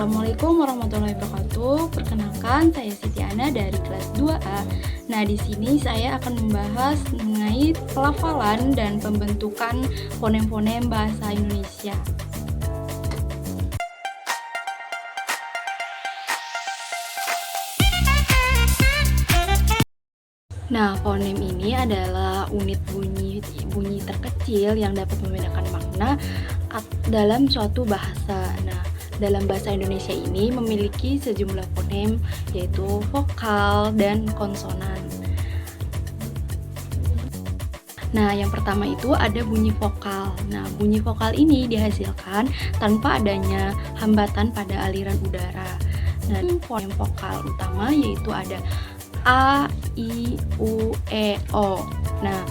Assalamualaikum warahmatullahi wabarakatuh. Perkenalkan, saya Siti Ana dari kelas 2A. Nah, di sini saya akan membahas mengenai pelafalan dan pembentukan fonem-fonem bahasa Indonesia. Nah, fonem ini adalah unit bunyi terkecil yang dapat membedakan makna dalam suatu bahasa. Nah, dalam bahasa Indonesia ini memiliki sejumlah fonem, yaitu vokal dan konsonan. Nah, yang pertama itu ada bunyi vokal. Nah, bunyi vokal ini dihasilkan tanpa adanya hambatan pada aliran udara. Nah, fonem vokal utama yaitu ada A, I, U, E, O. Nah,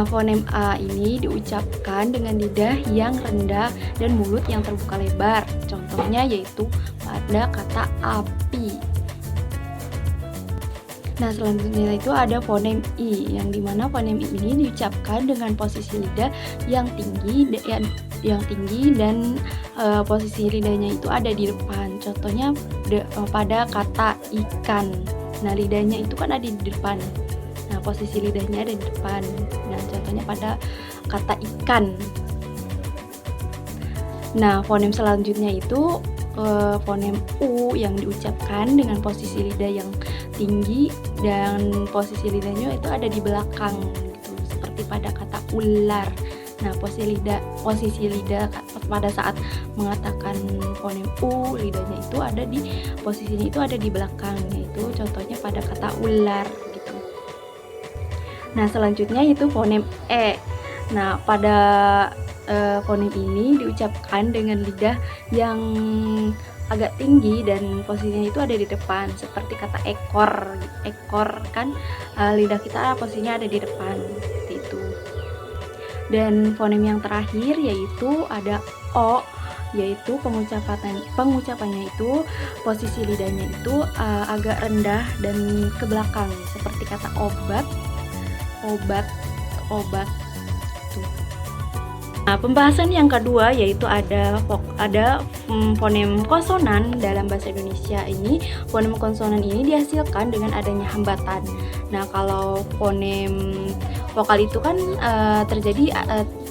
fonem A ini diucapkan dengan lidah yang rendah dan mulut yang terbuka lebar. Contohnya yaitu pada kata api. Nah, selanjutnya itu ada fonem I, yang dimana fonem I ini diucapkan dengan posisi lidah yang tinggi dan posisi lidahnya itu ada di depan. Contohnya pada kata ikan. Nah, lidahnya itu kan ada di depan. Nah, posisi lidahnya ada di depan. Nah, contohnya pada kata ikan. Nah, fonem selanjutnya itu fonem U yang diucapkan dengan posisi lidah yang tinggi dan posisi lidahnya itu ada di belakang gitu, seperti pada kata ular. Nah, posisi lidah pada saat mengatakan fonem U, lidahnya itu ada di posisinya itu ada di belakang, yaitu contohnya pada kata ular gitu. Nah, selanjutnya itu fonem E. Nah, pada fonem ini diucapkan dengan lidah yang agak tinggi dan posisinya itu ada di depan, seperti kata ekor. Ekor kan lidah kita posisinya ada di depan, seperti itu. Dan fonem yang terakhir yaitu ada O, yaitu pengucapannya itu posisi lidahnya itu agak rendah dan ke belakang, seperti kata obat tuh. Nah, pembahasan yang kedua yaitu ada fonem konsonan dalam bahasa Indonesia ini. Fonem konsonan ini dihasilkan dengan adanya hambatan. Nah, kalau fonem vokal itu kan terjadi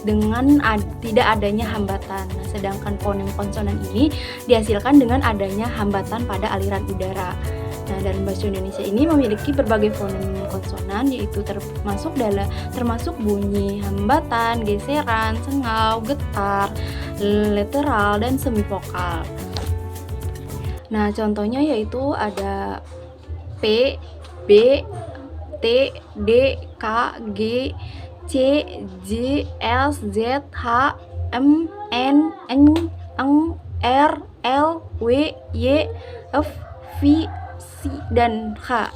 dengan tidak adanya hambatan. Nah, sedangkan fonem konsonan ini dihasilkan dengan adanya hambatan pada aliran udara. Nah, dalam bahasa Indonesia ini memiliki berbagai fonem konsonan, yaitu termasuk bunyi hambatan, geseran, sengau, getar, lateral, dan semivokal. Nah, contohnya yaitu ada P, B, T, D, K, G, C, J, L, Z, H, M, N, Eng, R, L, W, Y, F, V, C, dan H.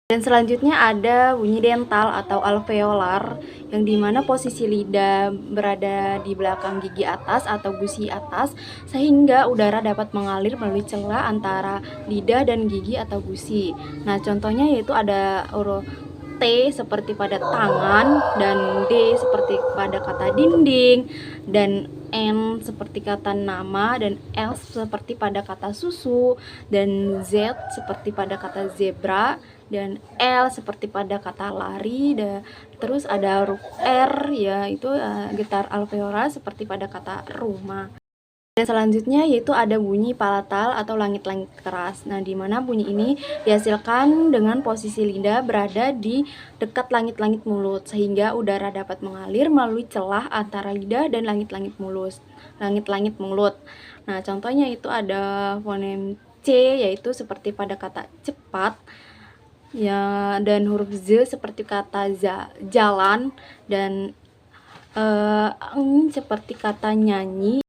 Dan selanjutnya ada bunyi dental atau alveolar, yang dimana posisi lidah berada di belakang gigi atas atau gusi atas, sehingga udara dapat mengalir melalui celah antara lidah dan gigi atau gusi. Nah, contohnya yaitu ada huruf T seperti pada tangan, dan D seperti pada kata dinding, dan N seperti kata nama, dan L seperti pada kata susu, dan Z seperti pada kata zebra, dan L seperti pada kata lari, terus ada huruf R yaitu getar alveolar seperti pada kata rumah. Dan selanjutnya yaitu ada bunyi palatal atau langit-langit keras. Nah, di mana bunyi ini dihasilkan dengan posisi lidah berada di dekat langit-langit mulut, sehingga udara dapat mengalir melalui celah antara lidah dan langit-langit mulut. Nah, contohnya itu ada fonem C, yaitu seperti pada kata cepat, ya, dan huruf Z seperti kata jalan, dan eng seperti kata nyanyi.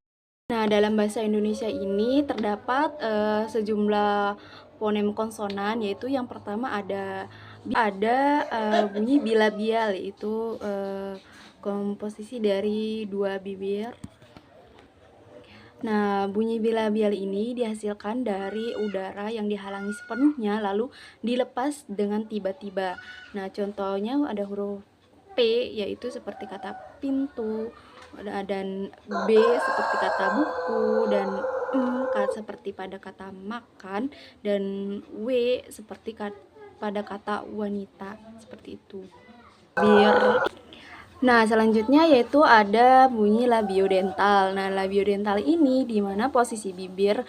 Nah, dalam bahasa Indonesia ini terdapat sejumlah fonem konsonan, yaitu yang pertama ada bunyi bilabial, yaitu komposisi dari dua bibir. Nah, bunyi bilabial ini dihasilkan dari udara yang dihalangi sepenuhnya lalu dilepas dengan tiba-tiba. Nah, contohnya ada huruf P, yaitu seperti kata pintu, dan B seperti kata buku, dan seperti pada kata makan, dan w seperti pada kata wanita, seperti itu. Nah, selanjutnya yaitu ada bunyi labiodental. Nah, labiodental ini di mana posisi bibir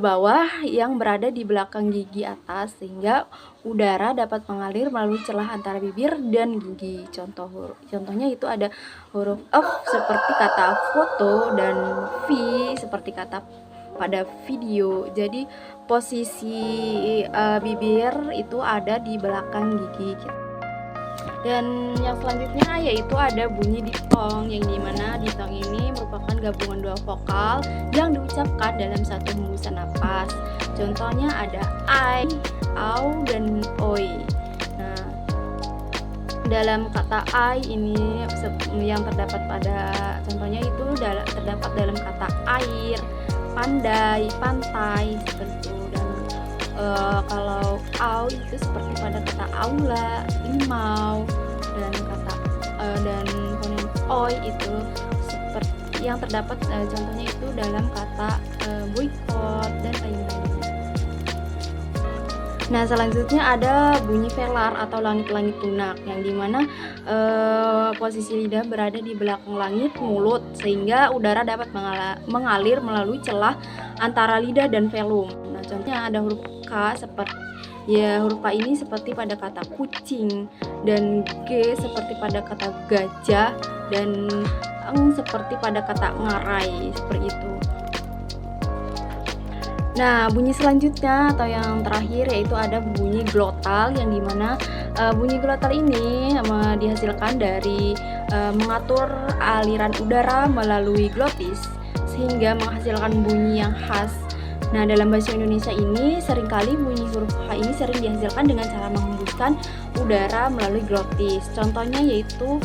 bawah yang berada di belakang gigi atas, sehingga udara dapat mengalir melalui celah antara bibir dan gigi. Contohnya itu ada huruf F seperti kata foto, dan V seperti kata pada video. Jadi posisi bibir itu ada di belakang gigi gitu. Dan yang selanjutnya yaitu ada bunyi diftong, yang dimana diftong ini merupakan gabungan dua vokal yang diucapkan dalam satu hembusan napas. Contohnya ada ai, au, dan oi. Nah, dalam kata ai ini yang terdapat pada contohnya itu terdapat dalam kata air, pandai, pantai, seperti itu. Dan kalau au itu seperti pada kata aula, limau, dan kata dan fonem oi itu seperti yang terdapat contohnya itu dalam kata boykot dan lain-lainnya. Nah, selanjutnya ada bunyi velar atau langit-langit lunak, yang dimana posisi lidah berada di belakang langit mulut, sehingga udara dapat mengalir melalui celah antara lidah dan velum. Nah, contohnya ada huruf K huruf K ini seperti pada kata kucing, dan G seperti pada kata gajah, dan eng seperti pada kata ngarai, seperti itu. Nah, bunyi selanjutnya atau yang terakhir yaitu ada bunyi glotal, yang dimana bunyi glotal ini dihasilkan dari mengatur aliran udara melalui glotis sehingga menghasilkan bunyi yang khas. Nah, dalam bahasa Indonesia ini seringkali bunyi huruf H ini sering dihasilkan dengan cara menghembuskan udara melalui glotis. Contohnya yaitu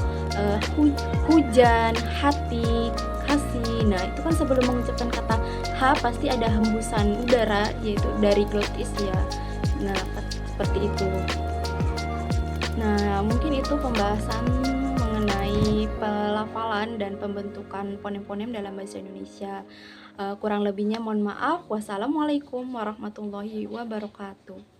hujan, hati, kasih. Nah, itu kan sebelum mengucapkan kata H pasti ada hembusan udara yaitu dari glotis ya. Nah, seperti itu. Nah, mungkin itu pembahasan mengenai pelafalan dan pembentukan fonem-fonem dalam bahasa Indonesia. Kurang lebihnya mohon maaf. Wassalamualaikum warahmatullahi wabarakatuh.